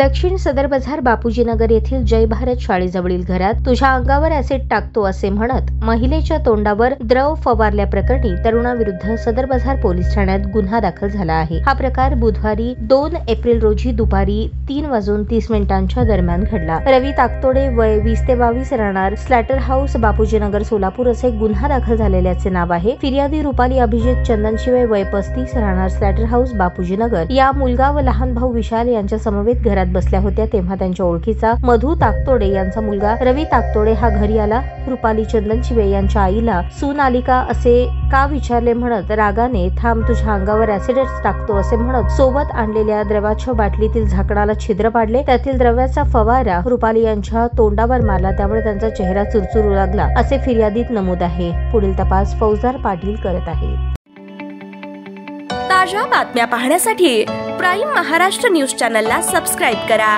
दक्षिण सदर बाजार बापूजी नगर येथील जय भारत शाळेजवळील घरात तुझ्या अंगावर ऍसिड टाकतो असे म्हणत महिलेच्या तोंडावर द्रव फवारल्याप्रकरणी तरुणाविरुद्ध सदर बाजार पोलीस ठाण्यात गुन्हा दाखल झाला आहे। हा प्रकार बुधवारी 2 एप्रिल रोजी दुपारी 3:30 दरम्यान घडला। रवी ताकतोडे वय 20 ते 22 राहणार स्लॅटर हाऊस बापूजी नगर सोलापूर असे गुन्हा दाखल झालेल्याचे नाव आहे। फिर्यादी रुपाली अभिजित चंदनशिवे वय 35 राहणार स्लॅटर हाऊस बापूजी नगर या मुलगा व लहान भाऊ विशाल यांच्या समवेत घरात बसल्या होत्या तेव्हा त्यांच्या ओळखीचा मधु ताकतोडे यांचा मुलगा रवी ताकतोडे हा घरी आला। रुपाली चंदनशिवे यांच्या आईला सून आली का असे का विचारले म्हणत रागाने थांब तुझ्या अंगावर ऍसिडच टाकतो असे म्हणत सोबत आणलेल्या द्रवाच्या बाटलीतील झाकणाला छिद्र पाडले। त्यातील द्रव्याचा फवारा रुपाली यांच्या तोंडावर मारला त्यामुळे त्यांचा चेहरा चुरचुरू लागला असे फिर्यादीत नमूद आहे। पुढील तपास फौजदार पाटील करत आहेत। ताज्या बातम्या पाहण्यासाठी प्राईम महाराष्ट्र न्यूज चॅनलला सबस्क्राईब करा।